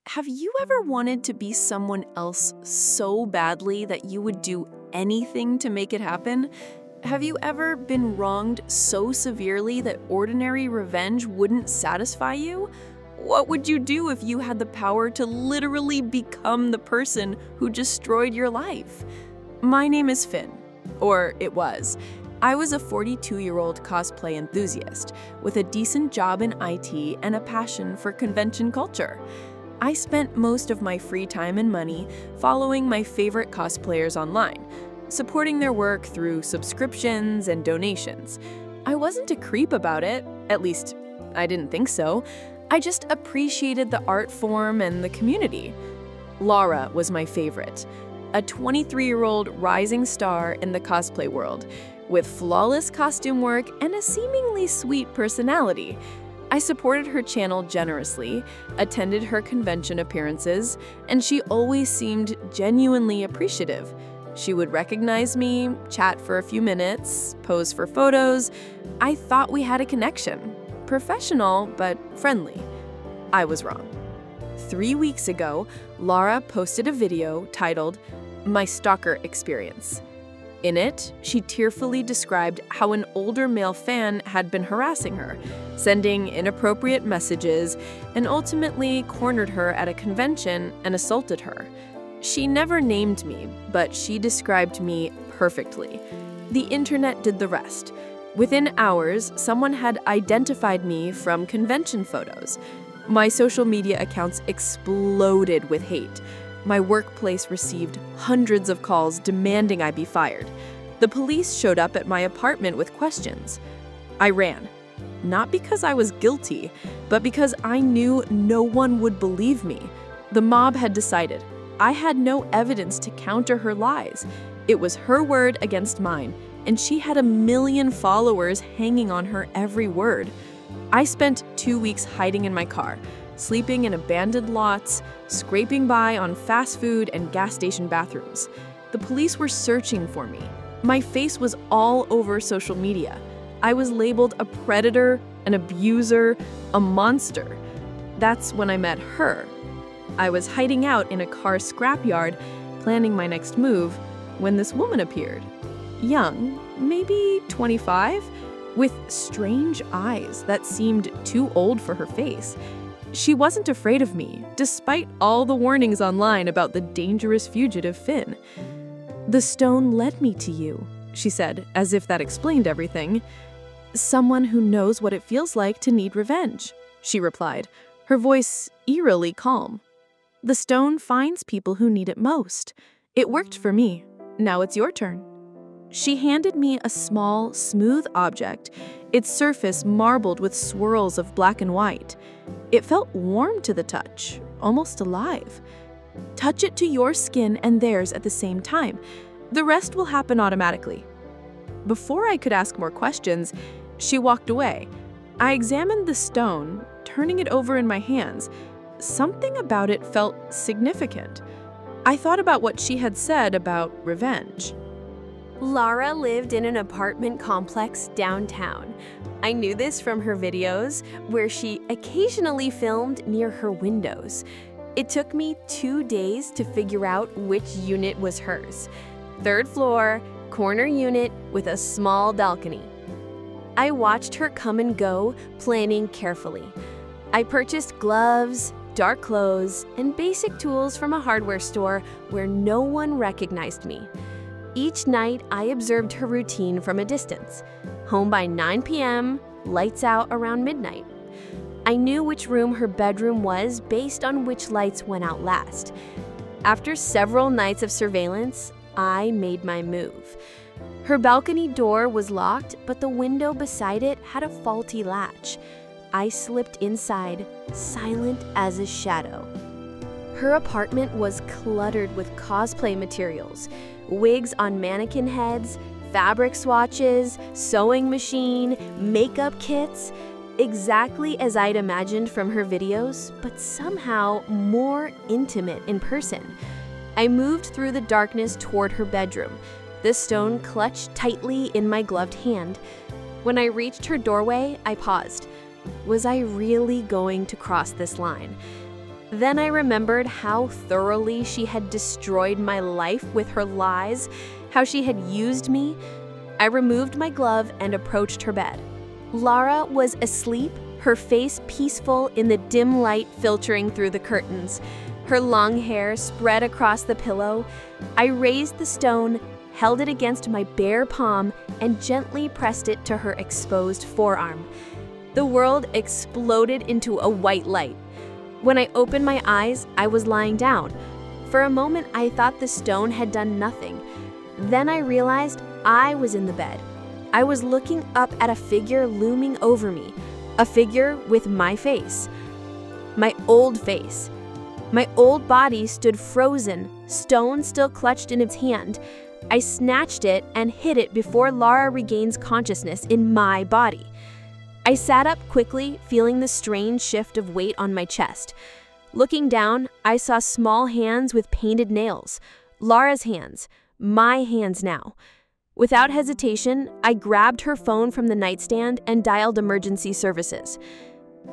Have you ever wanted to be someone else so badly that you would do anything to make it happen? Have you ever been wronged so severely that ordinary revenge wouldn't satisfy you? What would you do if you had the power to literally become the person who destroyed your life? My name is Finn, or it was. I was a 42-year-old cosplay enthusiast with a decent job in IT and a passion for convention culture. I spent most of my free time and money following my favorite cosplayers online, supporting their work through subscriptions and donations. I wasn't a creep about it, at least I didn't think so. I just appreciated the art form and the community. Laura was my favorite, a 23-year-old rising star in the cosplay world, with flawless costume work and a seemingly sweet personality. I supported her channel generously, attended her convention appearances, and she always seemed genuinely appreciative. She would recognize me, chat for a few minutes, pose for photos. I thought we had a connection. Professional, but friendly. I was wrong. 3 weeks ago, Laura posted a video titled, "My Stalker Experience." In it, she tearfully described how an older male fan had been harassing her, sending inappropriate messages, and ultimately cornered her at a convention and assaulted her. She never named me, but she described me perfectly. The internet did the rest. Within hours, someone had identified me from convention photos. My social media accounts exploded with hate. My workplace received hundreds of calls demanding I be fired. The police showed up at my apartment with questions. I ran. Not because I was guilty, but because I knew no one would believe me. The mob had decided. I had no evidence to counter her lies. It was her word against mine, and she had 1 million followers hanging on her every word. I spent 2 weeks hiding in my car, sleeping in abandoned lots, scraping by on fast food and gas station bathrooms. The police were searching for me. My face was all over social media. I was labeled a predator, an abuser, a monster. That's when I met her. I was hiding out in a car scrapyard, planning my next move, when this woman appeared. Young, maybe 25, with strange eyes that seemed too old for her face. She wasn't afraid of me, despite all the warnings online about the dangerous fugitive Finn. "The stone led me to you," she said, as if that explained everything. "Someone who knows what it feels like to need revenge," she replied, her voice eerily calm. "The stone finds people who need it most. It worked for me. Now it's your turn." She handed me a small, smooth object, its surface marbled with swirls of black and white. It felt warm to the touch, almost alive. "Touch it to your skin and theirs at the same time. The rest will happen automatically." Before I could ask more questions, she walked away. I examined the stone, turning it over in my hands. Something about it felt significant. I thought about what she had said about revenge. Lara lived in an apartment complex downtown. I knew this from her videos, where she occasionally filmed near her windows. It took me 2 days to figure out which unit was hers. 3rd floor, corner unit with a small balcony. I watched her come and go, planning carefully. I purchased gloves, dark clothes, and basic tools from a hardware store where no one recognized me. Each night, I observed her routine from a distance. Home by 9 p.m., lights out around midnight. I knew which room her bedroom was based on which lights went out last. After several nights of surveillance, I made my move. Her balcony door was locked, but the window beside it had a faulty latch. I slipped inside, silent as a shadow. Her apartment was cluttered with cosplay materials, wigs on mannequin heads, fabric swatches, sewing machine, makeup kits, exactly as I'd imagined from her videos, but somehow more intimate in person. I moved through the darkness toward her bedroom, the stone clutched tightly in my gloved hand. When I reached her doorway, I paused. Was I really going to cross this line? Then I remembered how thoroughly she had destroyed my life with her lies, how she had used me. I removed my glove and approached her bed. Lara was asleep, her face peaceful in the dim light filtering through the curtains. Her long hair spread across the pillow. I raised the stone, held it against my bare palm, and gently pressed it to her exposed forearm. The world exploded into a white light. When I opened my eyes, I was lying down. For a moment, I thought the stone had done nothing. Then I realized I was in the bed. I was looking up at a figure looming over me, a figure with my face. My old face. My old body stood frozen, stone still clutched in its hand. I snatched it and hid it before Lara regains consciousness in my body. I sat up quickly, feeling the strange shift of weight on my chest. Looking down, I saw small hands with painted nails. Lara's hands, my hands now. Without hesitation, I grabbed her phone from the nightstand and dialed emergency services.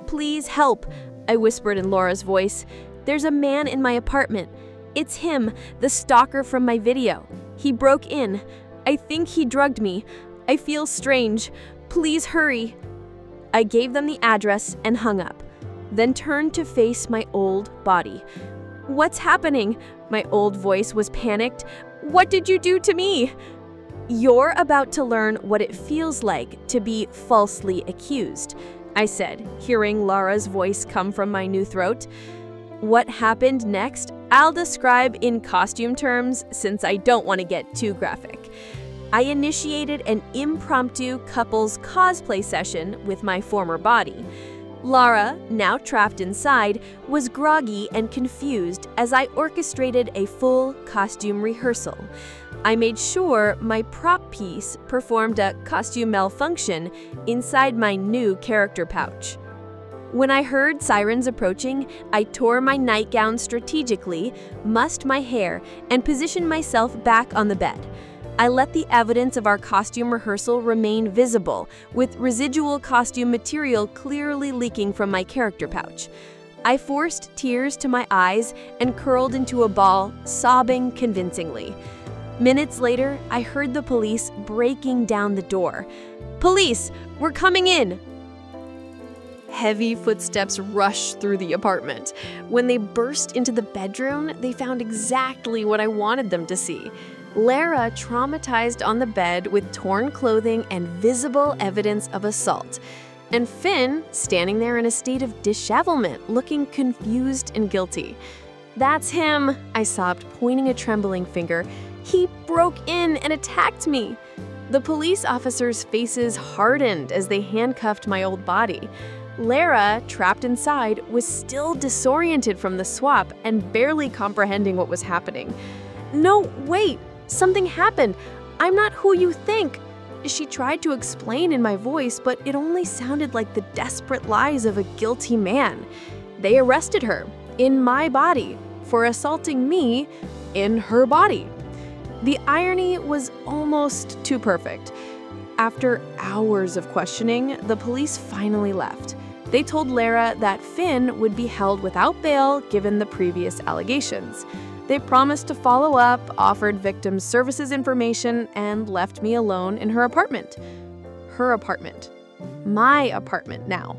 "Please help," I whispered in Laura's voice. "There's a man in my apartment. It's him, the stalker from my video. He broke in. I think he drugged me. I feel strange. Please hurry." I gave them the address and hung up, then turned to face my old body. "What's happening?" My old voice was panicked. "What did you do to me?" "You're about to learn what it feels like to be falsely accused," I said, hearing Lara's voice come from my new throat. What happened next, I'll describe in costume terms since I don't want to get too graphic. I initiated an impromptu couples cosplay session with my former body. Lara, now trapped inside, was groggy and confused as I orchestrated a full costume rehearsal. I made sure my prop piece performed a costume malfunction inside my new character pouch. When I heard sirens approaching, I tore my nightgown strategically, mussed my hair, and positioned myself back on the bed. I let the evidence of our costume rehearsal remain visible, with residual costume material clearly leaking from my character pouch. I forced tears to my eyes and curled into a ball, sobbing convincingly. Minutes later, I heard the police breaking down the door. "Police, we're coming in!" Heavy footsteps rushed through the apartment. When they burst into the bedroom, they found exactly what I wanted them to see. Lara traumatized on the bed with torn clothing and visible evidence of assault. And Finn standing there in a state of dishevelment, looking confused and guilty. "That's him," I sobbed, pointing a trembling finger. "He broke in and attacked me." The police officers' faces hardened as they handcuffed my old body. Lara, trapped inside, was still disoriented from the swap and barely comprehending what was happening. "No, wait! Something happened. I'm not who you think." She tried to explain in my voice, but it only sounded like the desperate lies of a guilty man. They arrested her, in my body, for assaulting me in her body. The irony was almost too perfect. After hours of questioning, the police finally left. They told Lara that Finn would be held without bail given the previous allegations. They promised to follow up, offered victim services information, and left me alone in her apartment. Her apartment. My apartment now.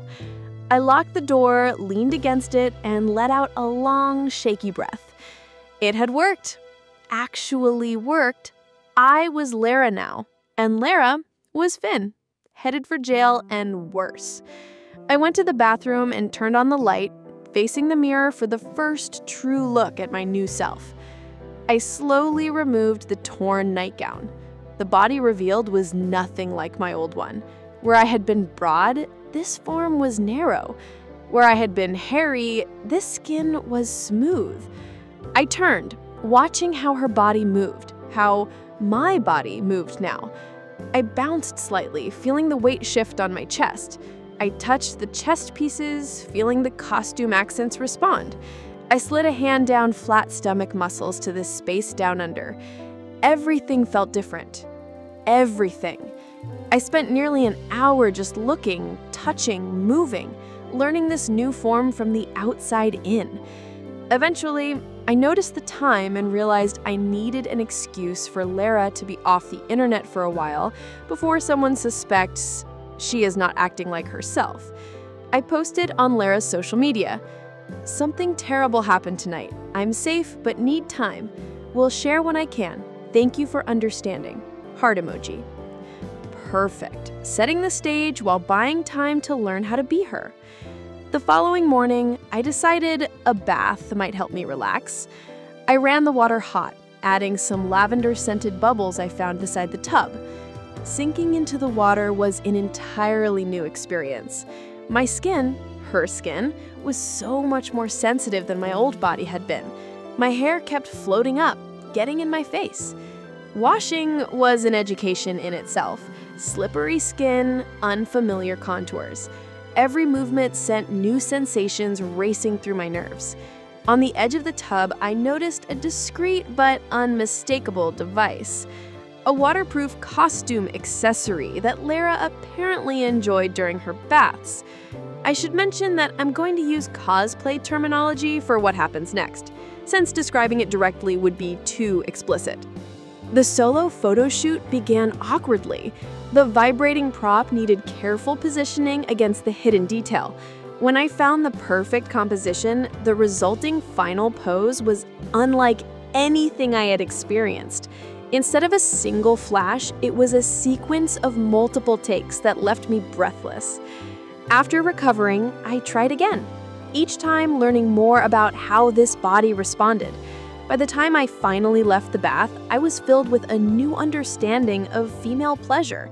I locked the door, leaned against it, and let out a long, shaky breath. It had worked. Actually worked. I was Lara now, and Lara was Finn, headed for jail and worse. I went to the bathroom and turned on the light, facing the mirror for the first true look at my new self. I slowly removed the torn nightgown. The body revealed was nothing like my old one. Where I had been broad, this form was narrow. Where I had been hairy, this skin was smooth. I turned, watching how her body moved, how my body moved now. I bounced slightly, feeling the weight shift on my chest. I touched the chest pieces, feeling the costume accents respond. I slid a hand down flat stomach muscles to the space down under. Everything felt different. Everything. I spent nearly an hour just looking, touching, moving, learning this new form from the outside in. Eventually, I noticed the time and realized I needed an excuse for Lara to be off the internet for a while before someone suspects she is not acting like herself. I posted on Lara's social media. "Something terrible happened tonight. I'm safe but need time. Will share when I can. Thank you for understanding. Heart emoji." Perfect. Setting the stage while buying time to learn how to be her. The following morning, I decided a bath might help me relax. I ran the water hot, adding some lavender-scented bubbles I found beside the tub. Sinking into the water was an entirely new experience. My skin, her skin, was so much more sensitive than my old body had been. My hair kept floating up, getting in my face. Washing was an education in itself. Slippery skin, unfamiliar contours. Every movement sent new sensations racing through my nerves. On the edge of the tub, I noticed a discreet but unmistakable device. A waterproof costume accessory that Lara apparently enjoyed during her baths. I should mention that I'm going to use cosplay terminology for what happens next, since describing it directly would be too explicit. The solo photo shoot began awkwardly. The vibrating prop needed careful positioning against the hidden detail. When I found the perfect composition, the resulting final pose was unlike anything I had experienced. Instead of a single flash, it was a sequence of multiple takes that left me breathless. After recovering, I tried again, each time learning more about how this body responded. By the time I finally left the bath, I was filled with a new understanding of female pleasure.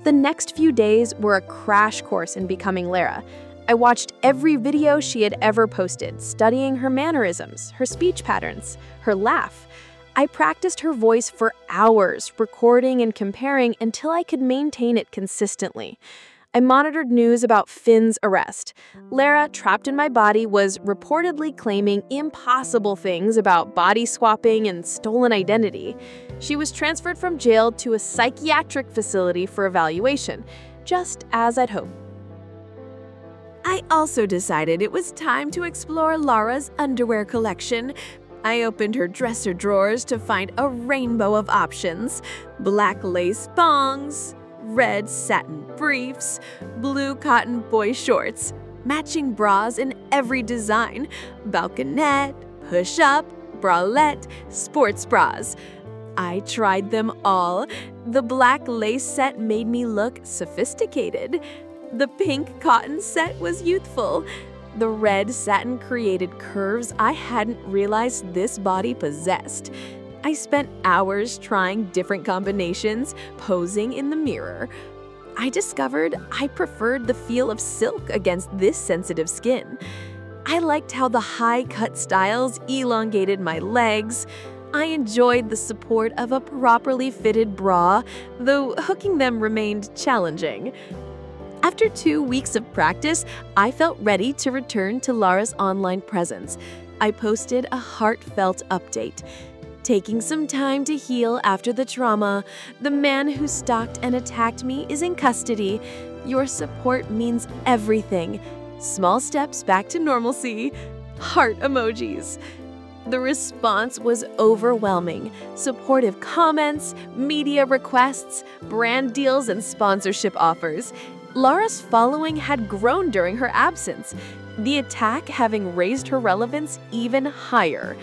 The next few days were a crash course in becoming Lara. I watched every video she had ever posted, studying her mannerisms, her speech patterns, her laugh. I practiced her voice for hours, recording and comparing until I could maintain it consistently. I monitored news about Finn's arrest. Lara, trapped in my body, was reportedly claiming impossible things about body swapping and stolen identity. She was transferred from jail to a psychiatric facility for evaluation, just as I'd hoped. I also decided it was time to explore Lara's underwear collection. I opened her dresser drawers to find a rainbow of options: black lace bongs, red satin briefs, blue cotton boy shorts, matching bras in every design, balconette, push-up, bralette, sports bras. I tried them all. The black lace set made me look sophisticated. The pink cotton set was youthful. The red satin created curves I hadn't realized this body possessed. I spent hours trying different combinations, posing in the mirror. I discovered I preferred the feel of silk against this sensitive skin. I liked how the high-cut styles elongated my legs. I enjoyed the support of a properly fitted bra, though hooking them remained challenging. After 2 weeks of practice, I felt ready to return to Lara's online presence. I posted a heartfelt update. Taking some time to heal after the trauma. The man who stalked and attacked me is in custody. Your support means everything. Small steps back to normalcy. Heart emojis. The response was overwhelming. Supportive comments, media requests, brand deals, and sponsorship offers. Lara's following had grown during her absence, the attack having raised her relevance even higher.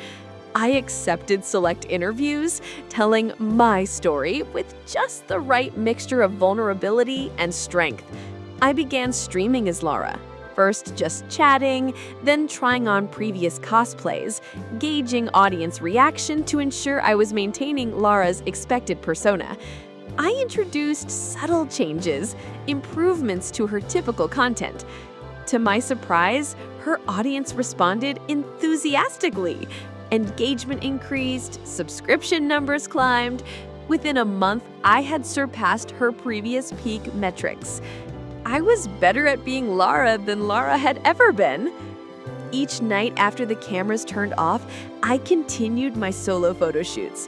I accepted select interviews, telling my story with just the right mixture of vulnerability and strength. I began streaming as Lara, first just chatting, then trying on previous cosplays, gauging audience reaction to ensure I was maintaining Lara's expected persona. I introduced subtle changes, improvements to her typical content. To my surprise, her audience responded enthusiastically. Engagement increased, subscription numbers climbed. Within a month, I had surpassed her previous peak metrics. I was better at being Lara than Lara had ever been. Each night after the cameras turned off, I continued my solo photo shoots.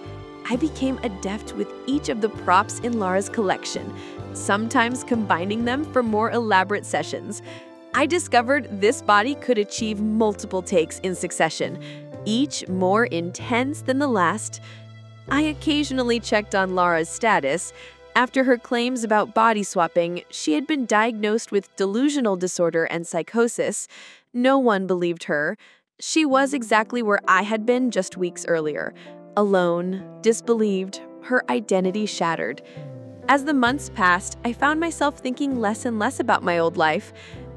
I became adept with each of the props in Lara's collection, sometimes combining them for more elaborate sessions. I discovered this body could achieve multiple takes in succession, each more intense than the last. I occasionally checked on Laura's status. After her claims about body swapping, she had been diagnosed with delusional disorder and psychosis. No one believed her. She was exactly where I had been just weeks earlier. Alone, disbelieved, her identity shattered. As the months passed, I found myself thinking less and less about my old life.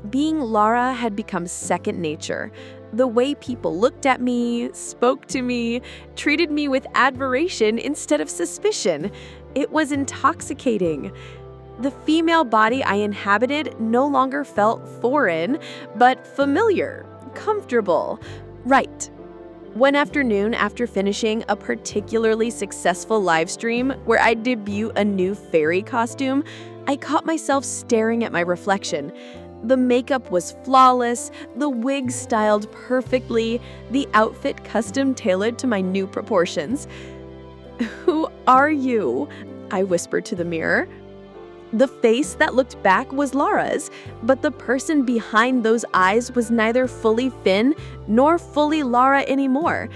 Being Laura had become second nature. The way people looked at me, spoke to me, treated me with admiration instead of suspicion. It was intoxicating. The female body I inhabited no longer felt foreign, but familiar, comfortable, right. One afternoon, after finishing a particularly successful live stream where I'd debut a new fairy costume, I caught myself staring at my reflection. The makeup was flawless, the wig styled perfectly, the outfit custom-tailored to my new proportions. "Who are you?" I whispered to the mirror. The face that looked back was Laura's, but the person behind those eyes was neither fully Finn nor fully Laura anymore.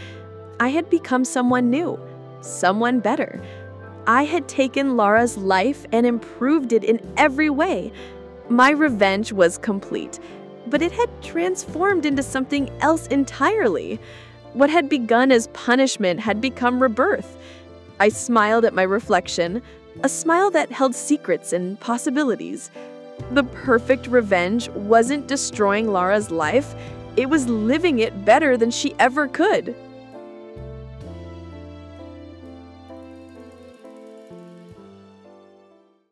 I had become someone new, someone better. I had taken Laura's life and improved it in every way. My revenge was complete, but it had transformed into something else entirely. What had begun as punishment had become rebirth. I smiled at my reflection, a smile that held secrets and possibilities. The perfect revenge wasn't destroying Laura's life, it was living it better than she ever could.